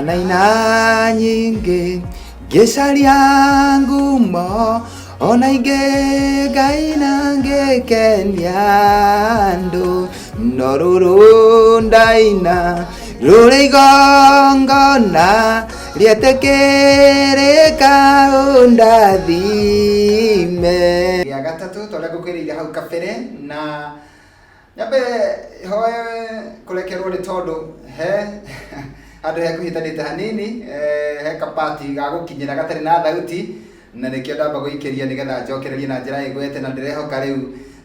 ndanaina nyingi ngicaria ngumo ona ingi ngaina ngikenia andu no ruru ndaina ruri igongona rietekirika undathime. Ya gatatu twaria ngukwiriire hau kabere na nyambe hoe kurekerwo ni tondu he andu he kuhitanite hanini he kapati ga gukinyira gatari na thauti na nikio ndamba guikeria nigetha njokererie na njira igwete na ndirehoka riu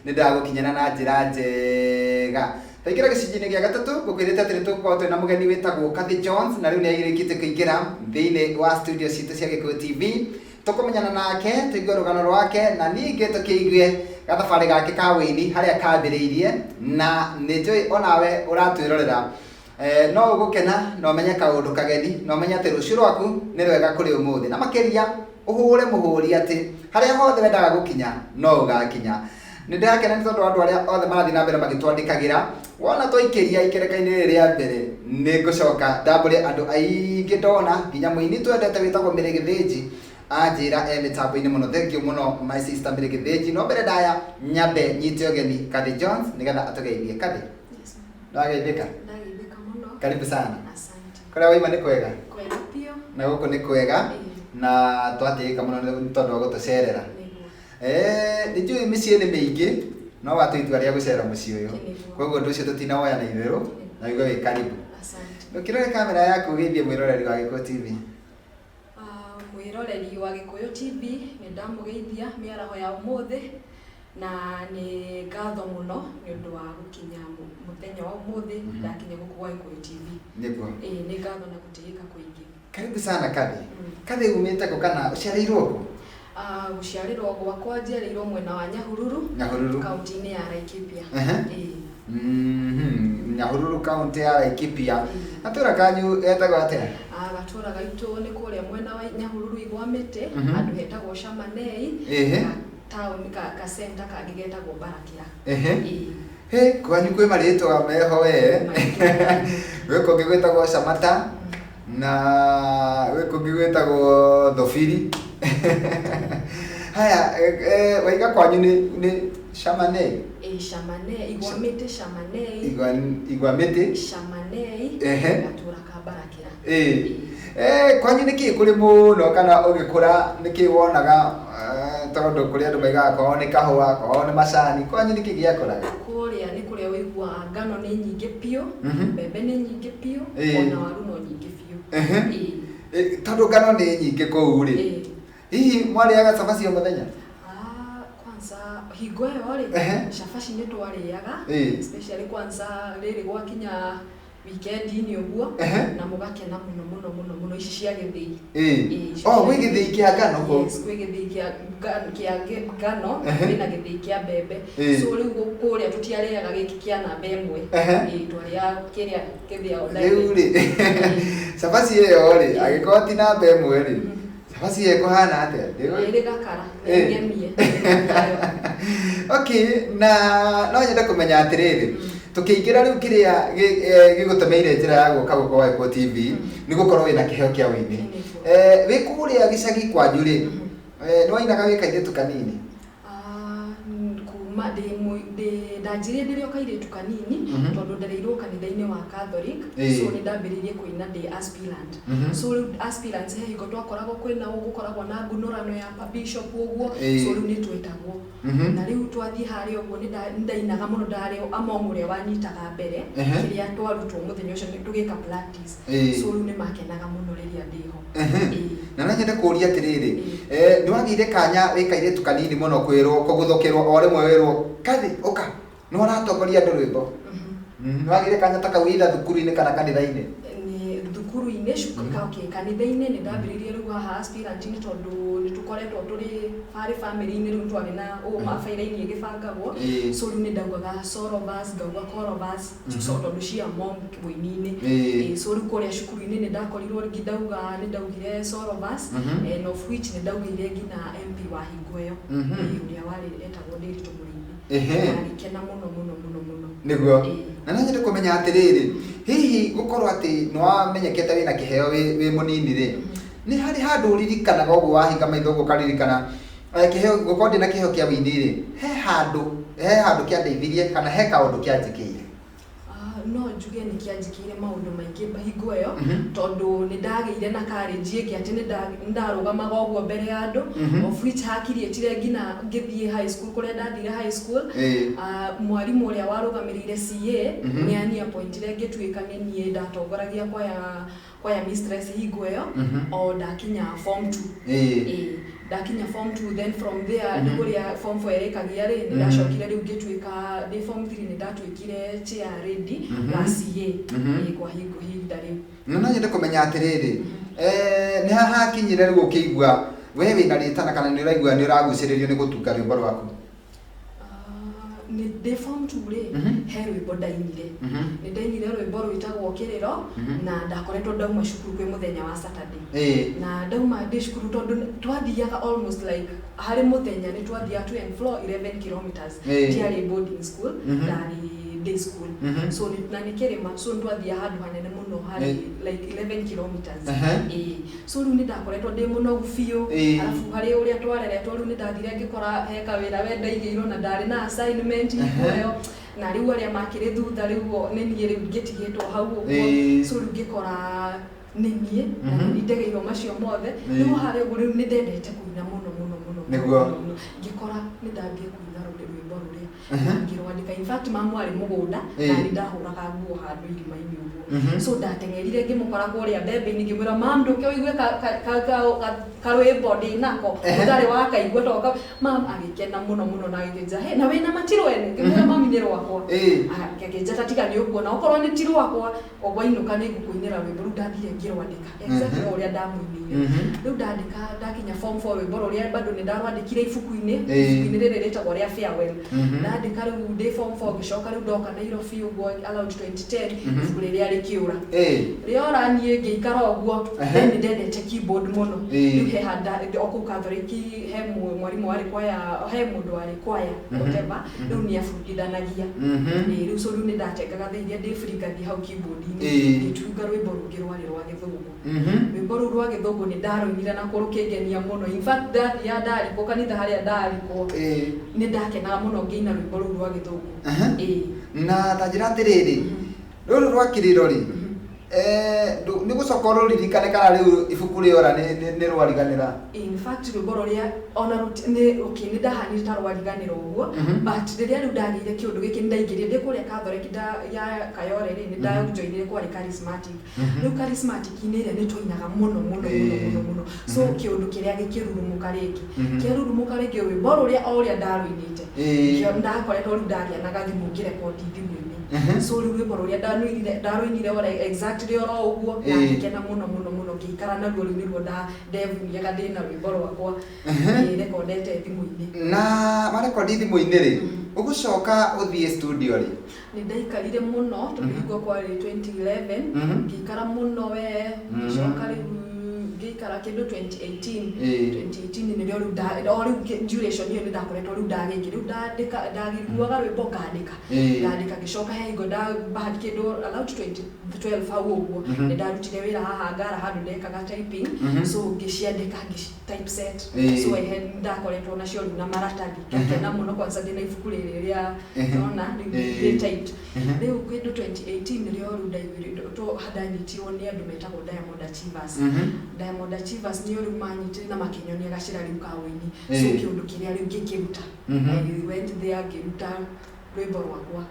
ni ndagukinyana na njira njega. Taikira giciji-ini gia gatatu ngukwirite ati nitugukorwo twina mugeni witagwo Kathy Jones na riu ni airikite kuingira thiini wa studio citu cia Gikuyu TV tukumenyana nake tuigue rugano rwake na ningi tukiigue gathabari gake ka wini haria kambiriirie na ninjui onawe uratwirorera no ugukena no menye kaundu kageni no menye ati rucio rwaku ni rwega kuri umuthi na makiria uhure muhuri ati haria hothe wendaga gukinya no ugakinya. Nindakena ni tondu andu aria othe marathi na mbere magitwandikagira wona twaikeria ikereka-ini riri ria mbere ni ngucoka ndambure andu aingi ndona nginya muini twendete witagwo Mary Githinji anjira mitambo-ini muno. Thank you muno my sister Mary Githinji. No mbere ndaya nyambe nyite ugeni Kathy Jones nigetha atugeithie. Kathy, ndageithika muno. Karibu sana. Asante. Kuria waima ni kwega? Kwega pio. Na guku ni kwega na twatika muno ni tondu wa gutucerera. Nijui micii ni miingi no watuitua ria gucera mucii uyu koguo ndu ucio tutinawoya na itheru na igue wi karibu. Asante. Ndukirore kamera yaku githie mwiroreri wa Gikuyu TV. Mwiroreri wa Gikuyu TV ni ndamugeithia miaraho ya umuthi na ni ngatho muno ni undu wa gukinya muthenya wa umuthi ndakinya guku gwa Gikuyu TV. Niguo. Ni ngatho na gutigika kuingi. Karibu sana Kathy. Kathy umite ko kana uciarirwo ku? Guciarirwo gwakwa njiarirwo mwena wa Nyahururu kaunti-ini ya Laikipia. Nyahururu kaunti ya Laikipia. Atura kanyu etagwo atia? Gatura gaitu ni kuria mwena wa Nyahururu igwamite andu hetagwo Shamanei. Town ka center kangi getagwo Barakira. He kwanyu kwi maritwa meho we. We kungi gwetagwo Shamata na we kungi gwetagwo Thofiri. Haya waiga kwanyu ni Shamanei. Shamanei igwamite Shamanei. Igwamite Shamanei. Gatura ka Barakira. Kwanyu niki kuri muno kana ugikura niki wonaga tondu kuri andu maigaga kwao ni kahua kwao ni macani kwanyu niki giakoraga? Kuria ni kuria wigua ngano ni nyingi pio, mbembe ni nyingi pio, ona waru no nyingi pio. Tondu ngano ni nyingi kuu ri hihi mwariaga cabaci o muthenya? Kwanza hingo iyo ri cabaci ni twariaga especially kwanza riri gwakinya weekend-ini uguo na mugakena muno ici cia githii. Gwi githii kia ngano ko? Yes, gwi githii kia ngano na githii kia mbembe. So riu kuria tutiariaga giki kia namba imwe. Twaria kiria githia ona. Riu ri cabaci iyo ri agikorwo ti namba imwe ri cabaci ikuhana atia? Iri gakara ngemie. Okay, na no nyende kumenya atiriri tukiingira riu kiria gigutumeire njira ya guka guko wa Gikuyu TV ni gukorwo wina kiheo kia wini wi kuria gicagi kwanyu ri ni wainaga wikaire tukanini? Kuma de ndanjire ndirio kairitu kanini tondu ndareirwo kanitha-ini wa Catholic so ni ndambiririe kuina ndi aspirant. So aspirants he hingo twakoragwo kwina ugukoragwo na ngunurano ya bishop uguo so riu ni twetagwo na riu twathie hari uguo ni ndainaga muno ndari amomuria wanyitaga mbere kiria twarutwo muthenya ucio tugika practice so riu ni makenaga muno riria ndiho. Na no nyende kuria atiriri ni wagire kanya wikaire tukanini muno kwirwo kuguthukirwo o rimwe wirwo Kathy uka ni waratongoria andu rwimbo ni wagire kanya ta kawira thukuru-ini kana kanitha-ini? Ni thukuru-ini kanitha-ini ni ndambiririe riu haha aspirant ni tondu ni tukoretwo turi family-ini riu twari na mafaira-ini igibangagwo so riu ni ndaugaga sorovas ngauga chorovas so tondu cia mom kibuini-ini so riu kuria cukuru-ini ni ndakorirwo ngidauga ni ndaugire sorovas and of which ni ndaugire ngina MP wa hingo iyo uria wari etagwo Ndiritu Murindi. Arikena muno niguo na no nyende kumenya atiriri hihi gukorwo ati no amenyekete wina kiheo wi munini ri ni hari handu ririkanaga uguo wahinga maitho uguo karirikana kiheo gukorwo ndina kiheo kia wini ri he handu kia ndeithirie kana he kaundu kia njikire no njuge ni kianjikire maundu maingi hingo iyo tondu ni ndageire na courage iki ati ni ndarugamaga uguo mbere ya andu of which hakirietire ngina ngithie high school kuria ndathire high school mwarimu uria warugamirire CA ni ani appointire ngituika ni nie ndatongoragia kwaya mistress hingo iyo o ndakinya form 2 ndakinya form 2 then from there niguria form 4 erekagia ri ndashokire riu ngituika ndi form 3 ni ndatwikire chair ready la CA kwa hinda riu no nyende kumenya atiriri ni haha kinyire riu ukigwa we wina ritana kana ni uraigwa ni uraguciririo ni gutunga rwimbo rwaku ni de form 2 ri he rwimbo ndainire ni ndainire rwimbo rwitagwo kiriro na ndakoretwo ndauma cukuru kwi muthenya wa Saturday na ndauma ndi cukuru tondu twathiaga almost like hari muthenya ni twathiaga to and floor 11 kilometers tiari boarding school ndari day school so ni kirima so ndwathia handu hanene muno hari like 11 kilometers so riu ni ndakoretwo ndi muno gufio alafu hari uria twareretwo riu ni ndathire ngikora heka wira we ndaigirwo na ndari na assignment ihoyo na riu aria makire thutha riu ni nie riu ngitigitwo hau uguo so riu ngikora ni nie na ni ndegeirwo macio mothe riu hari uguo riu ni ndendete kuina muno niguo ngikora ni ndambie kuina rwimbo ruria ngirwandika in fact mamu ari mugunda na ni ndahuraga nguo handu irima-ini uguo so ndatengerire ngimukora kuria mbembe-ini ngimwira mam nduke uigue karwimbo ndi nako ndari wakaigua toka mam agikena muno na agikenja he na wina matirwene ngimwira mami ni rwakwa agikenja tatika ni uguo na okorwo ni tirwakwa ogwainuka ni ngukuinira rwimbo ru ndathire ngirwandika exactly uria ndamuinire riu ndandika ndakinya form 4 rwimbo ruria bado ni ndarwandikire ibuku-ini riri ritagwo ria farewell ndandika riu ndi form 4 gicoka riu ndoka Nairobi uguo allowed 2010 ibuku riria rikiura riora nie ngiikara uguo then ndendete keyboard muno riu he handa oku Catholic he mwarimu wari kwaya he mundu wari kwaya whatever riu ni afundithanagia riu so riu ni ndatengaga theiria ndi free ngathi hau keyboard-ini ngituga rwimbo rungi rwari rwa githungu rwimbo ru rwa githungu ni ndaruinire na kurukengenia muno in fact ndariko kanitha haria ndariko ni ndakenaga muno ngiina rwimbo ru rwa githungu na tanjira atiriri ruru rwa kiriro ri ni gucoka ruririkane kana riu ibuku riora ni rwariganira in fact rwimbo ruria ona ni okay ni ndahanire ta rwariganira uguo but riria riu ndagire kiundu giki ndaingirie ndi kuria Catholic ya Kayore ri ni ndajoinire kwa charismatic riu charismatic ni ria ni twainaga muno so kiundu kiria gikirurumuka ringi kirurumuka ringi rwimbo ruria oria ndaruinite kio ndakoretwo riu ndarianaga thimu ngirekodi thimu-ini so riu rwimbo ruria ndaruinire ora exactly ora uguo na ngikena muno ngikara na ruo riu nirwo ndevunia ga ndina rwimbo rwakwa rekondete thimu-ini na marekodi thimu-ini ri ugucoka uthie studio ri ni ndaikarire muno tondu kwa 2011 ngikara muno we ngicoka riu ngikara kindu 2018 ni ndio riu duration hiyo ni ndakoretwo riu ndagiki riu ndagiguaga rwimbo ngandika gicoka he igo bahati kindu allowed 2012 hau uguo ni ndarutire wira haha ngara handu ndekaga typing so ngiciandika typeset so he ndakoretwo na cio na maratathi ngakena muno kwanza ndina ibuku riria nona ni typed riu kindu 2018 ndio riu ndaigire to hadanyitirwo ni andu metagwo Diamond Achievers ni uri manyitire na makinyonia gacira riu kaweni so kiundu kiria riu ngikiruta I went there ngiruta rwimbo rwakwa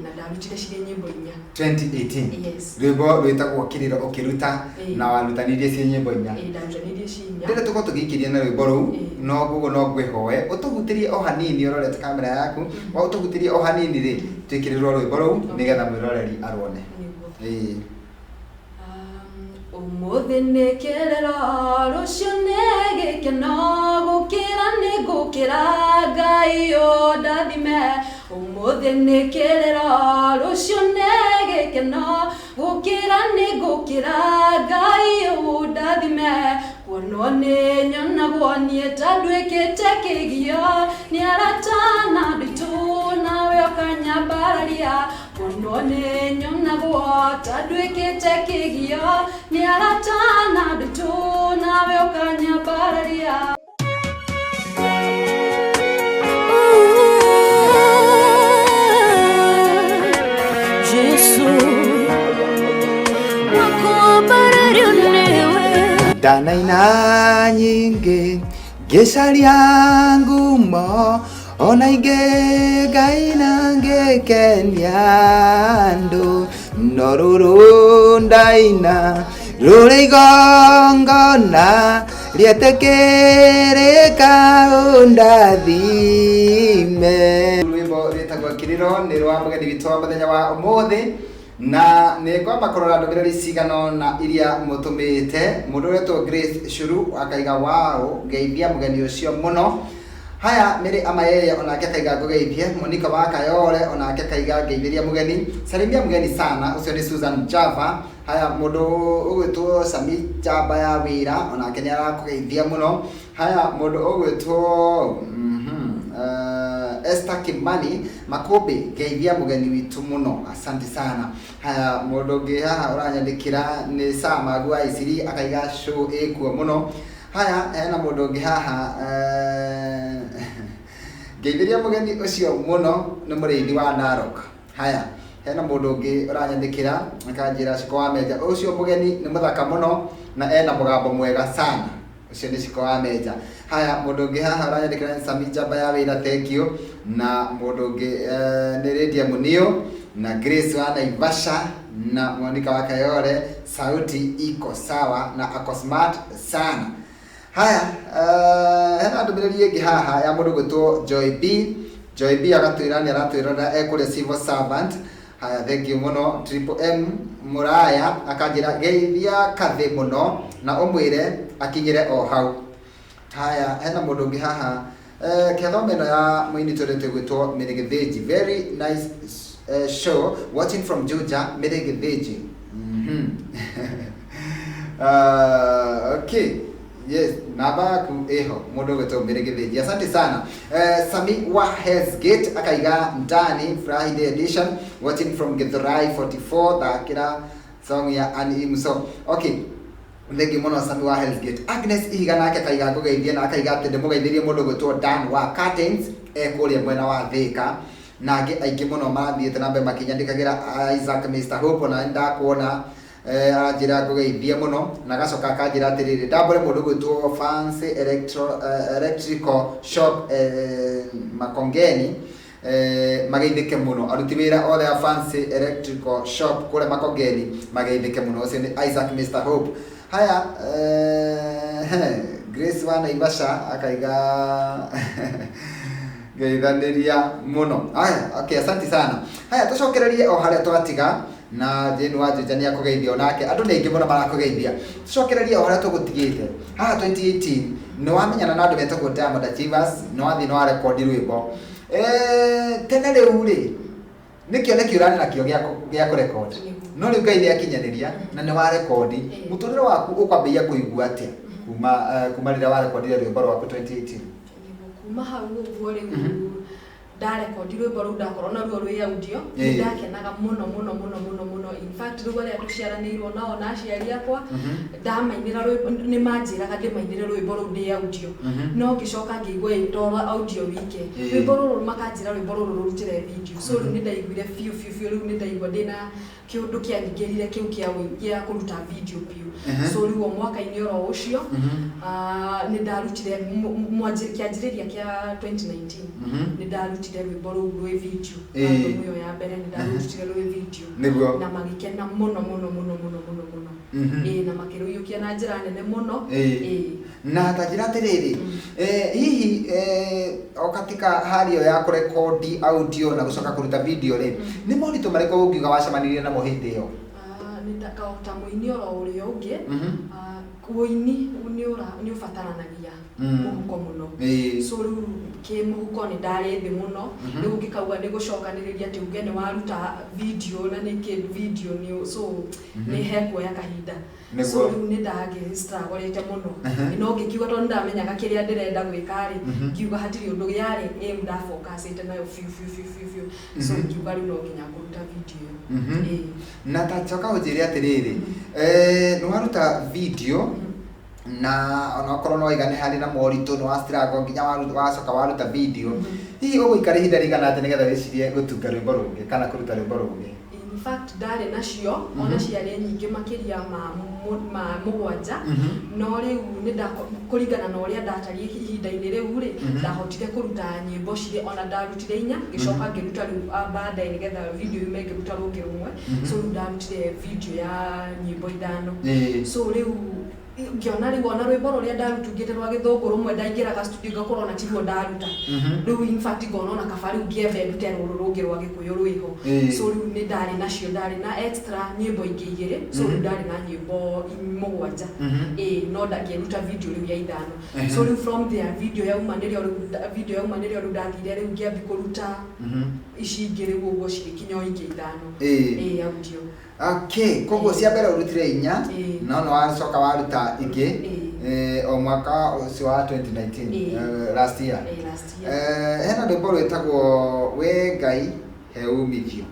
na ndarutire ciria nyimbo 2018 yes rwimbo rwitagwo kiriro ukiruta na warutanirie cie nyimbo 4 ndarutanirie cie 4 ndire tuko tugikiria na rwimbo ruu no gugo no ngwihoe utugutirie o hanini urorete kamera yaku wa utugutirie o hanini ri twikirirwo rwimbo ruu nigetha mwiroreri arwone umuthi ni kiriro rucio ni gikeno gukira ni gukira Ngai ndathime umuthi ni kiriro rucio ni gikeno gukira ni gukira Ngai ndathime kuonwo ni nyonagwo nie ta ndwikite kigio ni aratana nditu nawe kanyambararia Kondone nyona guota Duikite kigio Ni aratana dutu Nawe ukanyambararia Danaina nyingi Gesaria ngumo Ona ige gaina ngekeniandu Noruru ndaina Rure igongona Rietekereka undathime Rwimbo rwitagwo Kiriro ni rwa mugeni witũ wa muthenya wa umuthi na nĩ ngwamba kũrora ndũmĩrĩri cigano na iria mũtũmĩte mũndũ wetwo Grace Shuru akaiga wao ngeithia mũgeni ũcio mũno haya mĩrĩ amayeye onake akaiga ngũgeithie Monica wa Kayole onake akaiga ngeithĩria mũgeni salimia mũgeni sana ũcio nĩ Susan Java haya mũndũ ũgwĩtwo Sami Java ya wĩra onake nĩ arakũgeithia mũno haya mũndũ ũgwĩtwo Esther Kimani Makobe ngeithia mũgeni witũ mũno asante sana haya mũndũ ũngĩ haha ũranyandĩkĩra nĩ Sama Gwa Isiri akaiga show ĩkuo mũno haya hena mũndũ ũngĩ haha ngeithĩria mũgeni ũcio mũno nĩ mũrĩithi wa Narok haya hena mũndũ ũngĩ ũranyandĩkĩra akanjĩra Ciko wa Meja ũcio mũgeni nĩ mũthaka mũno na ena mũgambo mwega sana ucio nĩ Ciko wa Meja haya mũndũ ũngĩ haha ũranyandĩkĩra Sami Jamba ya wĩra thank you na mũndũ ũngĩ nĩ Lydia Munio na Grace wa Naivasha na Monica wa Kayole sauti iko sawa na ako smart sana haya hena ndũmĩrĩri ĩngĩ haha ya mũndũ gwĩtwo Joy B agatwĩra nĩ aratwĩrora ekũrĩa civil servant haya thank you mũno Triple M Muraya akanjĩra geithia Kathĩ mũno na ũmwĩre akinyĩre o hau haya hena mũndũ ũngĩ haha kethomeno ya mũini tũrĩte gwĩtwo Mĩrĩgĩthĩnji very nice show watching from Juja Mĩrĩgĩthĩnji okay yes namba yaku eho mũndũ gwĩtwo Mĩrĩgĩthĩnji asante sana Sami wa Hell's Gate akaiga ndani Friday edition watching from Githurai 44 thakĩra song ya Annie Muso okay thank you mũno Sami wa Hell's Gate Agnes Ihiga nake akaiga ngũgeithia na akaiga atĩ ndĩmũgeithĩrie mũndũ gwĩtwo Dan wa Curtains ekũrĩa mwena wa Thĩka na angĩ aingĩ mũno mathiĩte na mbere makinyandĩkagĩra Isaac Mr Hope na ndakuona ajira ngũgeithia mũno na gacoka akanjĩra atĩrĩrĩ ndambũre mũndũ gwĩtwo Fancy Electrical Shop Makongeni mageithĩke mũno aruti wĩra othe a Fancy Electrical Shop kũrĩa Makongeni mageithĩke mũno ũcio nĩ Isaac Mr Hope haya Grace wa Naivasha akaiga geithanĩria mũno haya okay asante sana haya tũcokererie o harĩa twatiga na Jane wa Juja nĩ akũgeithia onake andũ nĩ aingĩ mũno marakũgeithia tũcokererie o harĩa tũgũtigĩte haha 2018 nĩ wamenyana na andũ metagwo Diamond Achievers nĩ wathiĩ nĩ wa record rwĩmbo tene rĩu rĩ nĩkĩo ũrarĩ nakĩo gĩa kũrekondi no rĩu Ngai nĩakinyanĩria na nĩ wa rekondi mũtũrĩre waku ũkwambĩrĩria kũigua atĩa kuma rĩrĩa wa rekondire rwĩmbo rwaku 2018 kuma hau ũguo rĩu ndarekondi rwĩmbo rũu ndakorwo naruo rwĩ audio ndakenaga mũno in fact rĩu arĩa tũciaranĩirwo nao na aciari akwa ndamainĩra nĩ manjĩraga ndĩmainĩre rwĩmbo rũu ndĩ audio no ngĩcoka ngĩigua ĩtora audio wike rwĩmbo rũrũ makanjĩra rwĩmbo rũrũ rũrutĩre video so rĩu nĩ ndaiguire biũ rĩu nĩ ndaigua ndĩna kĩũndũ kĩaningĩrire kĩu gĩa kũruta video biũ so rĩu o mwaka-inĩ oro ũcio nĩ ndarutire kĩanjĩrĩria kĩa 2019 nĩ ndarutire rwĩmbo rũu rwĩ video album ĩyo ya mbere nĩ ndarutire rwĩ video na magĩkena mũno na makĩrũiyũkia na njĩra nene mũno na ta njĩra atĩrĩrĩ hihi o katika hali ĩyo ya kũrekondi audio na gũcoka kũruta video rĩ nĩ moritũ marĩkũ ũngiuga wacemanirie namo hĩndĩ ĩyo nĩ ta muini oro uri ungi kuini ni ufataranagia muhuko muno so riu ke muhuko ni ndari thi muno riu ngikauga ni gucokaniriria ati uge ni waruta video na ni ke video ni so ni heko ya kahinda so riu ni ndagi struggle muno no ngikiuga to ndamenyaga kiria ndirenda gwika ri ngiuga hatiri undu giari nda focus ite nayo fiu so ngiuga riu no nginya kuruta video na tachoka ujiri atiriri no waruta video na ona korwo no igane hari na morito no astrago nginya wacoka waruta video hihi uguikare hinda rigana ati nigetha wicirie gutunga rwimbo rungi kana kuruta rwimbo rungi in fact ndari nacio ona ciari nyingi makiria ma mugwanja no riu ni kuringana na uria ndatarie ihinda-ini riu ri ndahotire kuruta nyimbo ciri ona ndarutire inya gicoka ngiruta riu baadaye nigetha video yume ngiruta rungi rumwe so ndarutire video ya nyimbo 5 so riu ngiona riu ona rwimbo ruria ndarutungite rwa githungu rumwe ndaingiraga studio ngakorwo na tirwo ndaruta riu in fact ngona ona kabari ngiethe ndute ruru rungi rwa gikuyu rwiho so riu ni ndari nacio ndari na extra nyimbo ingi igiri so riu ndari na nyimbo 7 no ndangieruta video riu ya 5 so riu from there video ya umanirio riu ndathire riu ngiambi kuruta ici ingi riu uguo ciri kinyo ingi 5 audio. Okay, koguo cia mbere urutire 4 no wacoka waruta ingi o mwaka ucio wa 2019 last year. Hena rwimbo rwitagwo we Ngai he umithio.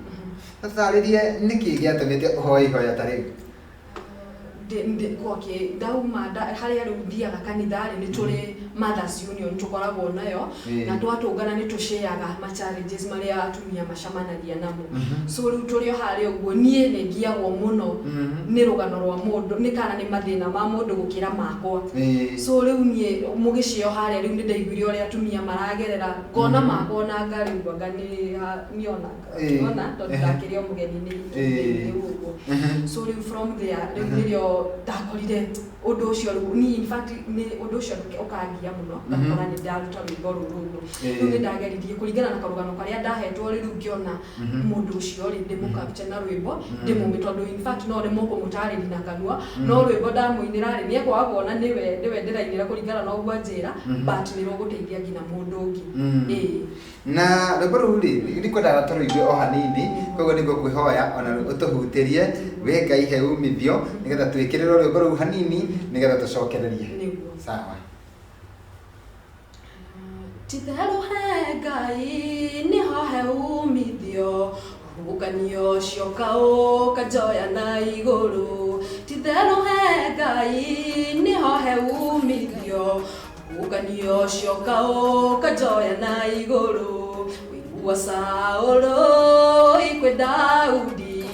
Tataririe niki giatumite uhoi ihoya tariu kwake ndauma haria riu thiaga kanithari ni turi Mothers Union tukoragwo nayo na twatungana ni tusheaga ma challenges maria atumia macamanagia namo so riu turi haria uguo nie ni ngiagwo muno ni rugano rwa mundu ni kana ni mathina ma mundu gukira makwa so riu nie mugicio haria riu ni ndaiguire uria atumia maragerera ngona makwa na ngari ngwaga ni ona tondu ndakirio mugeni ni uguo so riu from there riu ndakorire undu ucio ni in fact ni undu ucio ukangia muno kana ni ndaruta rwimbo ruru riu ni ndageririe kuringana na karugano karia ndahetwo riu ngiona mundu ucio ri ndimukapcha na rwimbo ndimumi tondu in fact no ni moko mutariri na kanua no rwimbo ndamuinira ri ni ekwa kuona niwe ndirainira kuringana na uguo njira but ni roguteithia ngina mundu ungi na rwimbo ruru ri kwenda toroigwe o hanini koguo ni ngukwihoya ona utuhutirie we Ngai he umithio nigetha twikirire rwimbo ruru hanini nigetha tucokererie sawa Tithero he Ngai niho he umithio ukanio ciokao kajoya na iguru Tithero he Ngai niho he umithio ukanio ciokao kajoya na iguru wigua Saulo ikwe Daudi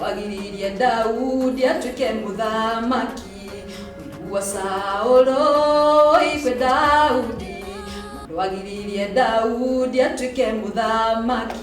wagiririe Daudi atuike muthamaki wigua Saulo ikwe Daudi wagiririe Daudi atuike muthamaki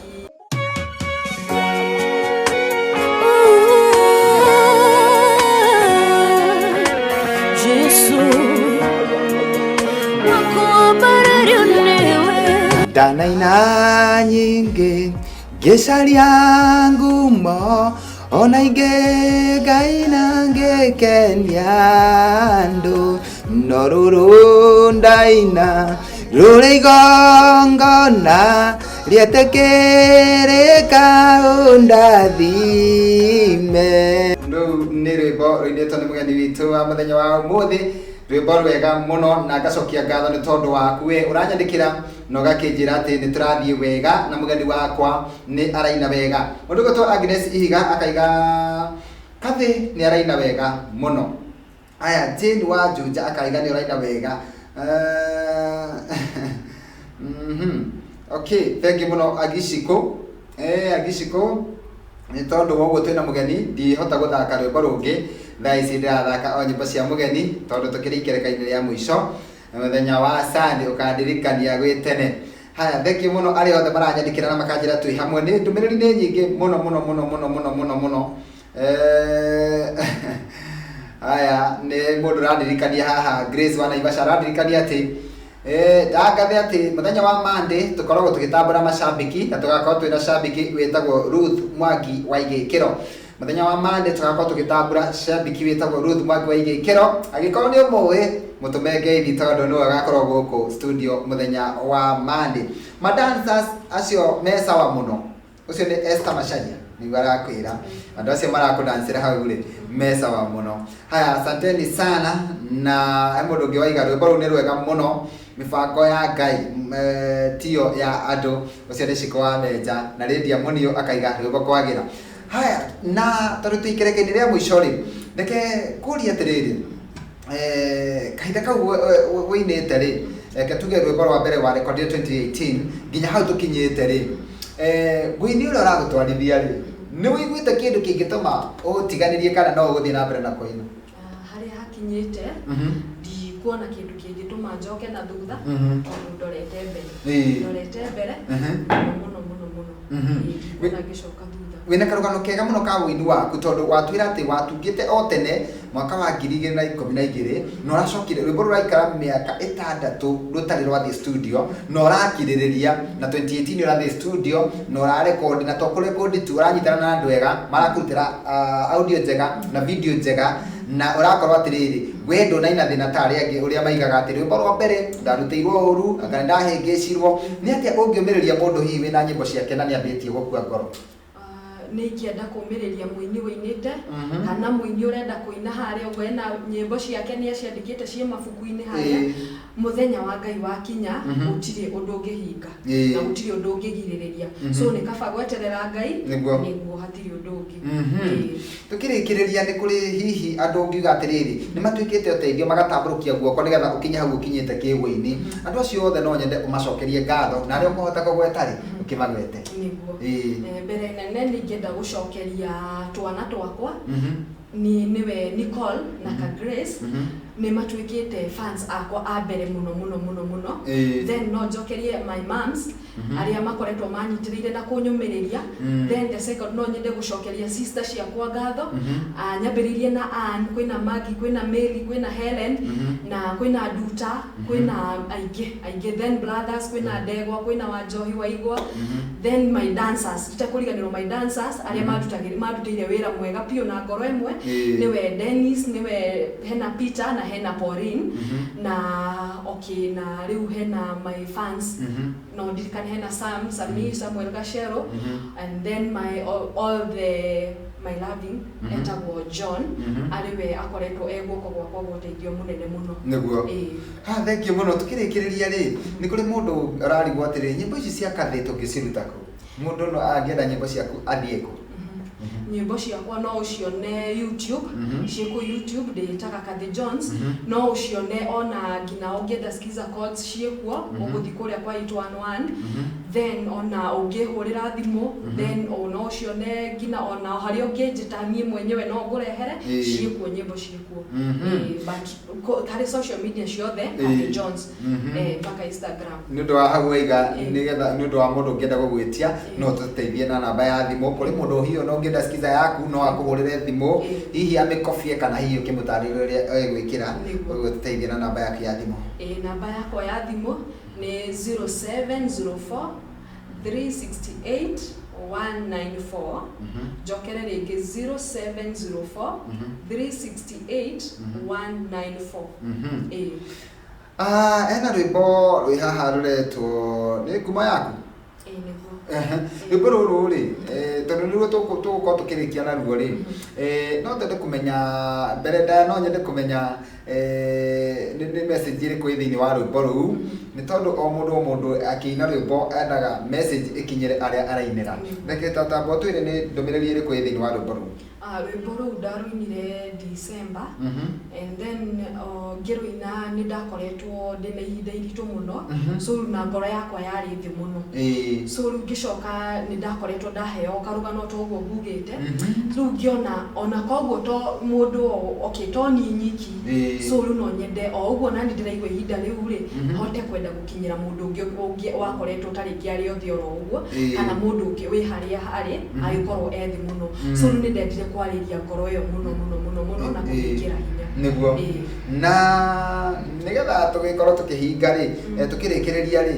Danaina nyingi gicaria ngumo ona ingi Ngai na ngikenia andu no ruru ndaina ruri igongona rietekirika undathime riu ni rwimbo ruinitwo ni mugeni witu wa muthenya wa umuthi rwimbo rwega muno na ngacokia ngatho ni tondu waku we uranyandikira no gakinjira ati ni turathie wega na mugeni wakwa ni araina wega mundu gutwa Agnes Ihiga akaiga kathi ni araina wega muno aya Jane wa Juja akaiga ni araina wega okay thank you muno Agishiko Agishiko ni tondu woguo twina mugeni ndihota guthaka rwimbo rungi thaa ici ndirathaka o nyimbo cia mugeni tondu tukiri ikereka-ini ria mwico muthenya wa Sunday ukandirikania gwi tene haya thank you muno ari othe maranyandikira na makanjira twi hamwe ni ndumiriri ni nyingi muno haya ni mundu randirikania haha Grace wa Naivasha randirikania ati ndagathe ati muthenya wa Monday tukoragwo tugitambura macambiki na tugakorwo twina cambiki wetagwo Ruth Mwangi wa Igikiro muthenya wa Monday tugakorwo tugitambura shabiki witagwo Ruth Mwangi wa Igikiro agikorwo ni umuwe mutumenge ithi tondu no agakorwo guku studio muthenya wa Monday. Madancers acio mesa wa muno ucio ni Esther Macharia ni barakwira andu acio marakudancira hau ri mesa wa muno. Haya, asanteni sana na mundu ngi waiga rwimbo ru ni rwega muno mifango ya Ngai tio ya andu ucio ni Shiko wa Menja na Lydia Munio akaiga rwimbo kwagira. Haya, na tondu tuikerekeni ria mwisho ri ndeke kuria atiriri kahinda kau winite ri ke tuge rwimbo rwa mbere wa record 2018 nginya hau tukinyite ri gwini ule uragutwarithia ri ni wiguite kindu kingituma utiganirie kana no uguthie na mbere na koina hari hakinyite di kuona kindu kingituma njoke na thutha tondu ndorete mbere muno na gishoka thutha wina karugano kega muno ka wini waku tondu watwira ati watungite o tene mwaka wa 2012 no racokire rwimbo ruraikara miaka 6 rutari rwathi studio no rakiririria na 2018 urathi studio no rarecord na tokurecord tu uranyitana na andu ega marakurutira audio njega na video njega na urakorwo atiriri wendo na ina thina tari angi uria maigaga ati rwimbo rwa mbere ndaruteirwo uru anga ndahengecirwo ni atia ungiumiriria mundu hihi wina nyimbo ciake na ni ambitie gukua ngoro ni kienda kumiriria muini winite kana muini urenda kuina haria ugwena nyimbo ciake ni aciandikite cie mabuku-ini haria muthenya wa Ngai wa kinya utiri undu ungihinga na utiri undu ungigiririria so ni kaba gweterera Ngai niguo hatiri undu ungi tukirikiriria ni kuri hihi andu ngiuga atiriri ni matuikite uteithio magatamburukia guoko nigetha ukinya hau ukinyite kiwini andu acio othe no nyende umacokerie ngatho na aria ukuhota kugwetari ukimagwete niguo mbere nene ningenda gucokeria twana twakwa niwe Nicole na ka Grace ni matuikite fans akwa a mbere muno then no njokerie my moms aria makoretwo manyitirire na kunyumiriria then the second no nyende gucokeria sister ciakwa ngatho nyambiririe na Ann kwina Maggie kwina Mary kwina Helen na kwina Duta kwina aige then brothers kwina Ndegwa kwina Wanjohi Waigwa then my dancers itakuriganirwo my dancers aria madutire wira mwega pio na ngoro emwe niwe Dennis niwe hena Peter na hena Pauline na okay na riu hena my fans no dirikane hena Sami Samuel Gashero and then my all the my loving etagwo John ariwe akoretwo egwoko gwakwa guteithio munene muno niguo thank you muno tukirikiriria ri ni kuri mundu ararigwo atiri nyimbo ici cia kathi tungiciruta ku mundu no angienda nyimbo ciaku athieko nyimbo ciakwa no ucione YouTube cieko YouTube nditaga Kathi Jones no ucione ona ngina ungienda skiza chords ciekuo uguthi kuria kwa 811 then ona ungihurira thimu then no ucione ngina ona hari ungijita nie mwenyewe no ngurehere ciekuo nyimbo ciekuo but kari social media ciothe Kathi Jones mpaka Instagram nundu wa hau waiga nigetha nundu wa mundu ungienda gugwitia no tuteithie na namba ya thimu kuri mundu hiyo no ungienda skiza yaku no akuhurire thimu hihi amikofie kana hihi ukimutariria egwikira uguteithia na namba yaku ya thimu namba yakwa ya thimu ni 0704 368 194 jokere ringi 0704 368 194 ena rwimbo rwi haha ruretwo ni ngumo yaku rwimbo ruru ri tondu niruo tugukorwo tukirikia naruo ri no twende kumenya mbere no nyende kumenya ni message iriku thiini wa rwimbo ruu ni tondu o mundu akiina rwimbo endaga message ikinyire aria arainira reke tatambo twire ni ndumiriri iriku thiini wa rwimbo ruu rwimbo ruu ndaruinire December and then ngiruina ni ndakoretwo ndina ihinda iritu muno so na ngoro yakwa yari thi muno so ngicoka ni ndakoretwo ndaheo karugano toguo ngugite riu ngiona ona koguo to mundu okay to ni nyiki so riu no nyende o uguo nani ndiraigwa ihinda riu ri hote kwenda gukinyira mundu ungi wakoretwo tariki ari othe oro uguo kana mundu ungi wi haria ari agikorwo ethi muno so riu ni ndendire kwariria ngoro yo muno na kuhikira hinya niguo na nigetha tugikorwo tukihinga ri tukirikiriria ri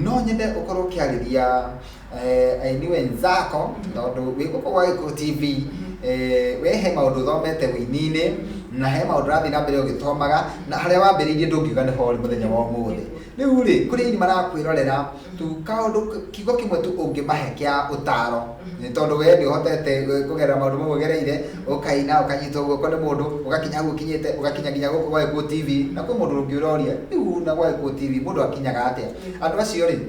no nyende ukorwo kiariria aini wenzako tondu wiguko gwa Gikuyu TV we he maundu thomete wini-ini na he maundu rathi na mbere ugithomaga na haria wambiriirie ndungiuga ni hori muthenya wa umuthi riu ri kuri ni marakwirorera tu kaundu kigo kimwe tu ungimahe kia utaro ni tondu we ni hotete kugera maundu mamwe gereire ukaina ukanyitwo guoko ni mundu ugakinya gukinyite ugakinya ginya guko gwa Eko TV na kwa mundu ungiuroria riu na gwa Eko TV mundu akinyaga atia andu acio ri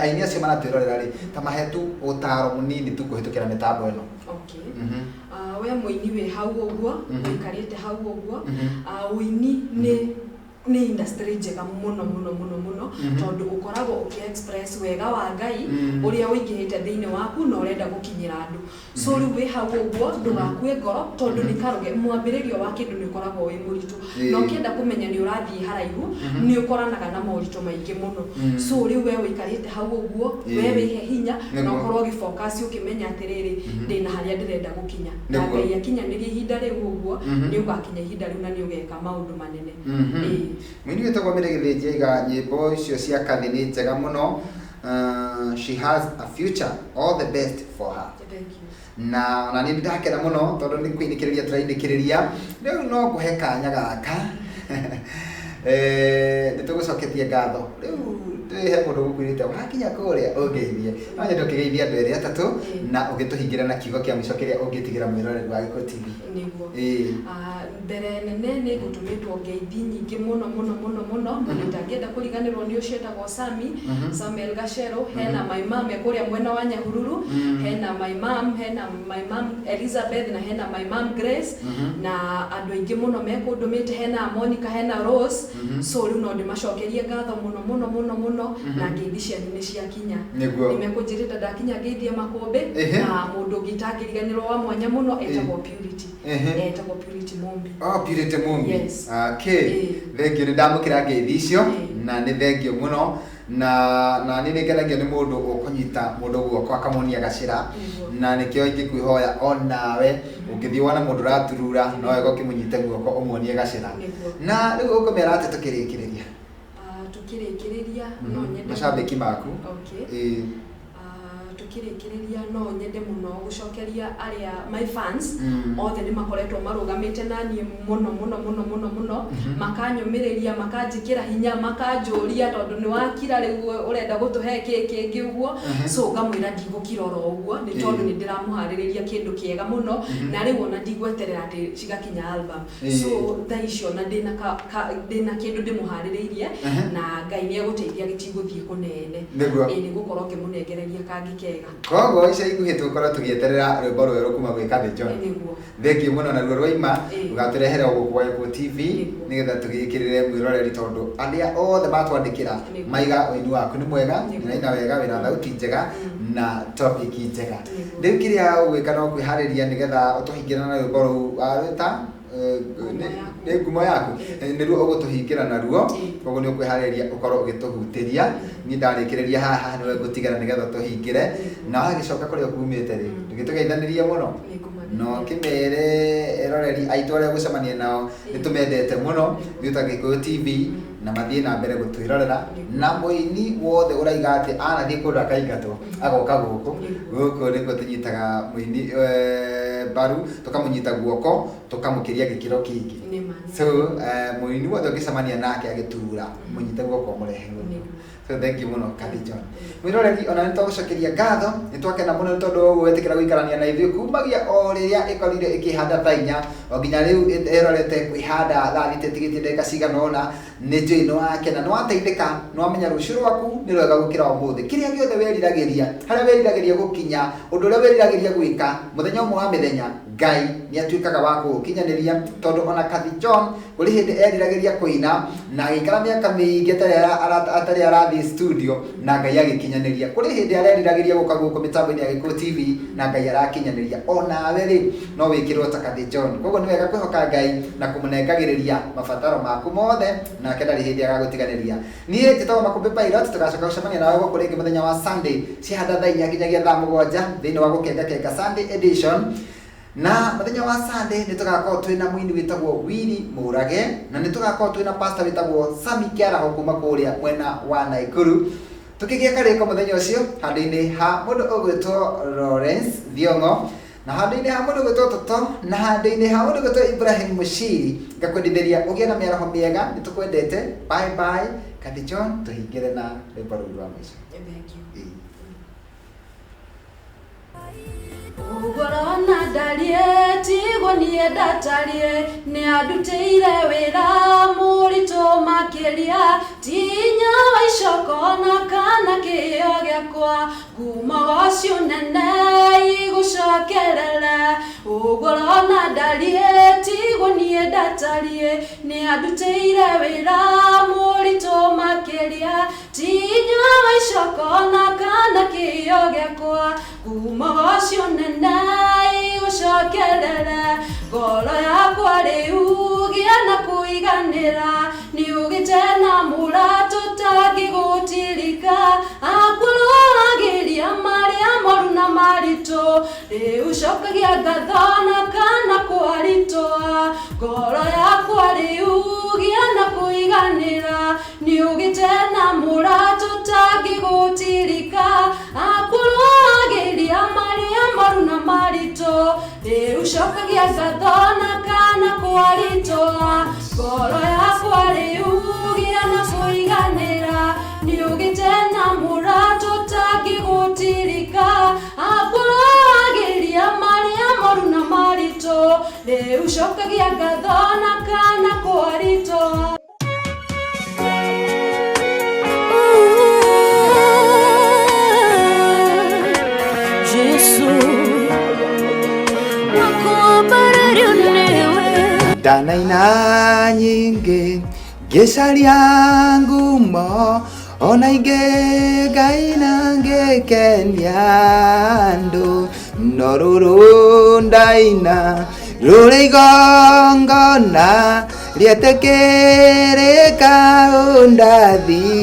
aini acio maratwirorera ri tamahetu utaro munini tu kuhitukira mitambo ino. Okay. We muini we hau uguo wikarite hau uguo uini ni industry njega muno tondu ukoragwo uki-express wega wa Ngai uria uingihite thiini waku na urenda gukinyira andu so riu wi hau uguo ndugakue ngoro tondu ni karuge mwambiririo wa kindu ni ukoragwo wi muritu no kienda kumenya ni urathii haraihu ni ukoranaga na mauritu maingi muno so riu we wikarite hau uguo we wihe hinya na ukorwo gifocus ukimenya atiriri ndina haria ndirenda gukinya na Ngai akinyanirie ihinda riu uguo ni ugakinya ihinda riu na ni ugeka maundu manene. Mwini wetagwo Mĩrĩgĩthĩ Njaiga nyĩmbo icio cia kathi nĩ njega mũno. She has a future, all the best for her. Thank you. Na nĩ ndakena mũno tondũ nĩ kwĩnĩkĩrĩria tũrainĩkĩrĩria rĩu no kũhe kanya gaka nĩ tũgũcoketie ngatho rĩu he mũndũ gũkwĩrĩte wakinya kũrĩa ũngeithie no nyende ũkĩgeithia andũ erĩ atatũ na ũgĩtũhingĩra na kiugo kĩa mũico kĩrĩa ũngĩtigĩra mwĩroreri wa Eko TV. Nĩguo mbere nene nĩ ngũtũmĩtwo ngeithi nyingĩ mũno na nĩtangĩenda kũriganĩrwo nĩ ũcio etagwo Samuel Gachero, hena my mom kũrĩa mwena wa Nyahururu, hena my mom Elizabeth na hena my mom Grace na andũ aingĩ mũno mekũndũmĩte, hena Monica, hena Rose so rĩu no ndĩmacokerie ngatho mũno na ngeithi cianyu nĩ ciakinya. Nimekũnjĩrĩte ndakinya ngeithi makũmbĩ na mũndũ ngitangĩriganĩrwo wa mwanya mũno etagwo Purity. Etagwo Purity Mombi. Purity Mombi. Yes. Okay. Thengio nĩ ndamũkĩra ngeithi icio na nĩ thengio mũno na nĩ ngenagio nĩ mũndũ ũkũnyita mũndũ guoko akamuonia gacĩra na nĩkĩo ingĩkwĩhoya onawe ũngĩthiĩ wona mũndũ raturura no wega ũkĩmũnyite guoko ũmuonie gacĩra na rĩu ũkũmera atĩ tũkĩrĩkĩrĩria no nyende macambĩki maku. Okay. Tukirikiria no nyende muno gucokeria aria my fans othe ni makoretwo marugamite nani muno makanyumiriria makanjikira hinya makanjuria tondu ni wakira riu urenda gutuhe kingi uguo so ngamwira ndigukira oro uguo ni tondu ni ndiramuhaririria kindu kiega muno na riu ona ndigweterera ati cigakinya album so thaicio na ndina kindu ndimuhariririe na Ngai ni eguteithia gitiguthie kunene ni gukorwo ngimunengereria kangi kega. Koguo ica ikuhĩ tũkorwo tũgĩeterera rwĩmbo rwerũ kuma gwĩ Kathy John. Thengio mũno na ruo rwaima ũgatũrehere gũkũ gwa Eko TV nĩgetha tũgĩkĩrĩre mwĩroreri tondu arĩa othe matwandĩkĩra maiga ũini waku nĩ mwega na wega wĩna thauti njega na topic njega. Rĩu kĩrĩa ũgwĩka no kwĩharĩria nĩgetha ũtũhingĩre na rwĩmbo rũu rwĩta nĩ ngumo yaku nĩruo ũgũtũhingĩra naruo koguo nĩ ũkwĩharĩria ũkorwo ũgĩtũhutĩria niĩ ndarĩkĩrĩria haha nĩwe ngũtigara nĩgetha ũtũhingĩre na wagĩcoka kũrĩa ũkumĩte rĩ ndũgĩtũgeithanĩrie mũno no kĩmere eroreri aitũ arĩa gũcemania nao nĩtũmendete mũno Youth Agĩkũyũ TV na mathiĩ na mbere gũtwĩrorera na mũini wothe ũraiga atĩ anathiĩ kũndũ akaingatwo agoka gũkũ nĩguo tũnyitaga mũini mbaru tũkamũnyita guoko tũkamũkĩria gĩkĩro kĩingĩ so mũini wothe ũngĩcemania nake agĩturura mũnyite guoko mũrehe so thank you muno Kathy John. Mwĩroreri ona nĩtũgũcokeria ngatho nĩtwakena mũno nĩ tondũ ũguo wetĩkĩra gũikarania na ithuĩ kumagia o rĩrĩa ĩkorire ĩkĩhanda thaa 4 o nginya rĩu ĩrorete kwĩhanda thaa ĩtigĩtie ndagĩka cigana ũna nĩ njũĩ nĩwakena nĩwateithĩka nĩwamenya rũciũ rwaku nĩ rwega gũkĩra ũmũthĩ kĩrĩa gĩothe weriragĩria harĩa weriragĩria gũkinya ũndũ ũrĩa weriragĩria gwĩka mũthenya ũmwe wa mĩthenya Ngai nĩatuĩkaga wa gũkinyanĩria tondũ ona Kathy John kũrĩ hĩndĩ eriragĩria kũina na agĩikara mĩaka mĩingĩ atarĩ arathiĩ studio na Ngai agĩkinyanĩria kũrĩ hĩndĩ areriragĩria gũka gũkũ mĩtambo-inĩ ya Gĩkũyũ TV na Ngai arakinyanĩria onawe rĩ no wĩkĩrwo ta Kathy John koguo nĩ wega kwĩhoka Ngai na kũmũnengagĩrĩria mabataro maku mothe nake ndarĩ hĩndĩ agagũtiganĩria. Niĩ njĩtagwo Makũmbĩ Pilot tũgacoka gũcemania nawe gũkũ rĩngĩ mũthenya wa Sunday ciahanda thaa 4 nginyagia thaa 7 thĩinĩ wa gũkenga Sunday edition. Na mũthenya wa Sunday nĩtũgakorwo twĩna mũini wĩtagwo Willy Mũrage na nĩtũgakorwo twĩna pastor wĩtagwo Sami Kĩaraho kuma kũrĩa mwena wa Naikuru tũkĩgĩa karĩko mũthenya ũcio handũ-inĩ ha mũndũ ũgwĩtwo Lawrence Thiong'o na handå-inä ha må ndå gwä Toto na handå-inä ha må ndå gwä Ibrahim Mushiri ngakwendithäria å gä na mä araho mä ega nä tå kwendete. Bye bye. Kandi John tå hingä re na rwä mbo rå rwa må ico. Ugorona ndarie tigwo nie ndatarie ni anduteire wira murito makiria tinya wa icokona kana kio giakwa kuma wacio nene igucokerere. Ugorona ndarie tigwo nie ndatarie ni anduteire wira murito makiria tinya wa icokona kana kio giakwa kuma wacio nene igucokerere. Ngoro yakwa riu gia na kuiganira ni ugite na murato tangigutirika akurwagiria maria moru na marito riu cokagia ngatho na kana kwaritoa. Ngoro yakwa riu gia na kuiganira ni ugite na murato tangigutirika akurwagiria maria moru na marito riu cokagia ngatho na kana kwaritoa. Ngoro yakwa riu gia na kuiganira ni ugite na murato tangigutirika akurwagiria maria moru na marito riu cokagia ngatho na kana kwaritoa. Ndanaina nyingi ngicaria ngumo ona ingi ngaina ngikenia andu no ruru ndaina ruri igongona rietekirika undathime.